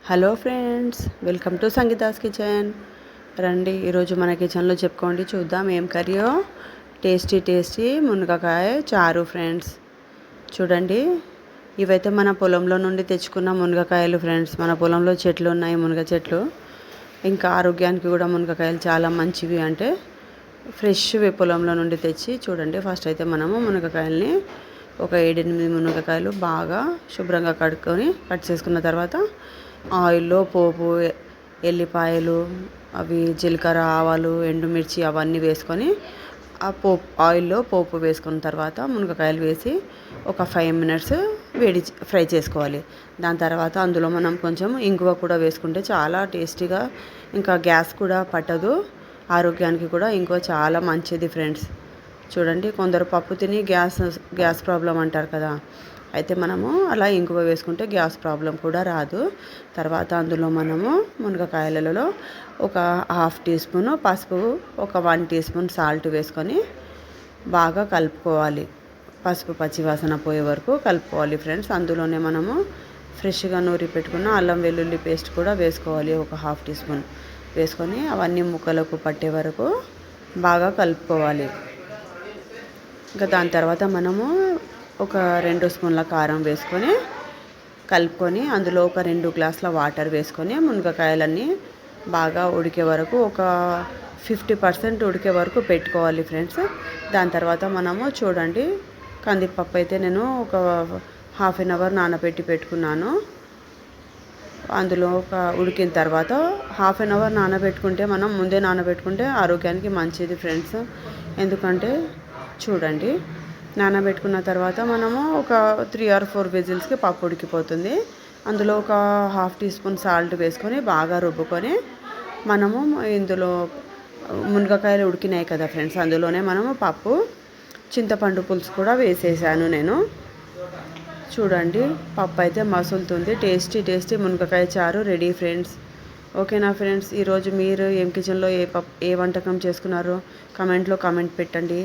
Hello friends, welcome to Sangeeta's kitchen. రండి, ఈరోజు మన కిచెన్లో చెప్పుకోండి, చూద్దాం ఏం కర్రీయో. టేస్టీ మునగకాయ చారు ఫ్రెండ్స్. చూడండి, ఇవైతే మన పొలంలో నుండి తెచ్చుకున్న మునగకాయలు ఫ్రెండ్స్. మన పొలంలో చెట్లు ఉన్నాయి, మునగ చెట్లు. ఇంకా ఆరోగ్యానికి కూడా మునగకాయలు చాలా మంచివి. అంటే ఫ్రెష్వి పొలంలో నుండి తెచ్చి చూడండి. ఫస్ట్ అయితే మనము మునగకాయల్ని ఒక 7-8 మునగకాయలు బాగా శుభ్రంగా కడుక్కొని కట్ చేసుకున్న తర్వాత ఆయిల్లో పోపు, ఎల్లిపాయలు, అవి జీలకర్ర, ఆవాలు, ఎండుమిర్చి అవన్నీ వేసుకొని ఆ ఆయిల్లో పోపు వేసుకున్న తర్వాత మునగకాయలు వేసి ఒక 5 మినిట్స్ ఫ్రై చేసుకోవాలి. దాని తర్వాత అందులో మనం కొంచెం ఇంగువ కూడా వేసుకుంటే చాలా టేస్టీగా, ఇంకా గ్యాస్ కూడా పట్టదు. ఆరోగ్యానికి కూడా ఇంగువ చాలా మంచిది ఫ్రెండ్స్. చూడండి, కొందరు పప్పు తిని గ్యాస్ ప్రాబ్లం అంటారు కదా. అయితే మనము అలా ఇంగువ వేసుకుంటే గ్యాస్ ప్రాబ్లం కూడా రాదు. తర్వాత అందులో మనము మునగకాయలలో ఒక 1/2 టీ స్పూను పసుపు, ఒక 1 టీ స్పూన్ సాల్ట్ వేసుకొని బాగా కలుపుకోవాలి. పసుపు పచ్చివాసన పోయే వరకు కలుపుకోవాలి ఫ్రెండ్స్. అందులోనే మనము ఫ్రెష్గా నూరి పెట్టుకున్న అల్లం వెల్లుల్లి పేస్ట్ కూడా వేసుకోవాలి. ఒక 1/2 టీ స్పూన్ వేసుకొని అవన్నీ ముక్కలకు పట్టే వరకు బాగా కలుపుకోవాలి. ఇంకా దాని తర్వాత మనము ఒక 2 స్పూన్ల కారం వేసుకొని కలుపుకొని అందులో ఒక 2 గ్లాసుల వాటర్ వేసుకొని మునగకాయలన్నీ బాగా ఉడికే వరకు ఒక 50% ఉడికే వరకు పెట్టుకోవాలి ఫ్రెండ్స్. దాని తర్వాత మనము చూడండి, కందిపప్పు అయితే నేను ఒక ½ అన్ అవర్ నానబెట్టి పెట్టుకున్నాను. అందులో ఒక ఉడికిన తర్వాత ½ అన్ అవర్ నానబెట్టుకుంటే, మనం ముందే నానబెట్టుకుంటే ఆరోగ్యానికి మంచిది ఫ్రెండ్స్. ఎందుకంటే చూడండి, నానబెట్టుకున్న తర్వాత మనము ఒక 3 or 4 విజిల్స్కి పప్పు ఉడికిపోతుంది. అందులో ఒక 1/2 టీ స్పూన్ సాల్ట్ వేసుకొని బాగా రుబ్బుకొని మనము ఇందులో మునగకాయలు ఉడికినాయి కదా ఫ్రెండ్స్, అందులోనే మనము పప్పు, చింతపండు పులుసు కూడా వేసేసాను నేను. చూడండి, పప్పు అయితే మసులుతుంది. టేస్టీ మునగకాయ చారు రెడీ ఫ్రెండ్స్. ఓకేనా ఫ్రెండ్స్, ఈరోజు మీరు ఏం కిచెన్లో ఏ వంటకం చేసుకున్నారో కామెంట్ పెట్టండి.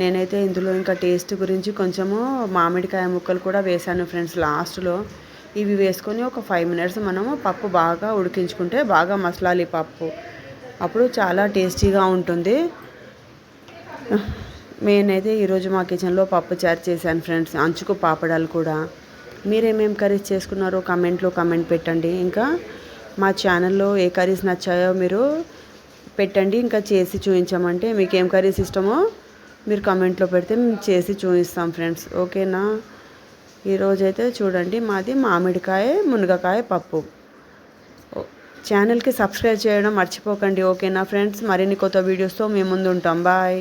నేనైతే ఇందులో ఇంకా టేస్ట్ గురించి కొంచెము మామిడికాయ ముక్కలు కూడా వేసాను ఫ్రెండ్స్ లాస్ట్లో. ఇవి వేసుకొని ఒక 5 మినిట్స్ మనము పప్పు బాగా ఉడికించుకుంటే బాగా మసలాలి పప్పు. అప్పుడు చాలా టేస్టీగా ఉంటుంది. నేనైతే ఈరోజు మా కిచెన్లో పప్పు చారు చేశాను ఫ్రెండ్స్. అంచుకు పాపడాలు కూడా. మీరేమేం కర్రీస్ చేసుకున్నారో కామెంట్ పెట్టండి. ఇంకా మా ఛానల్లో ఏ కర్రీస్ నచ్చాయో మీరు పెట్టండి. ఇంకా చేసి చూపించమంటే మీకు ఏం కర్రీస్ ఇష్టమో మీరు కామెంట్లో పెడితే మేము చేసి చూపిస్తాం ఫ్రెండ్స్. ఓకేనా, ఈరోజైతే చూడండి, మాది మామిడికాయ మునగకాయ పప్పు. ఛానల్కి సబ్స్క్రైబ్ చేయడం మర్చిపోకండి. ఓకేనా ఫ్రెండ్స్, మరిన్ని కొత్త వీడియోస్తో మేము ముందు ఉంటాం. బాయ్.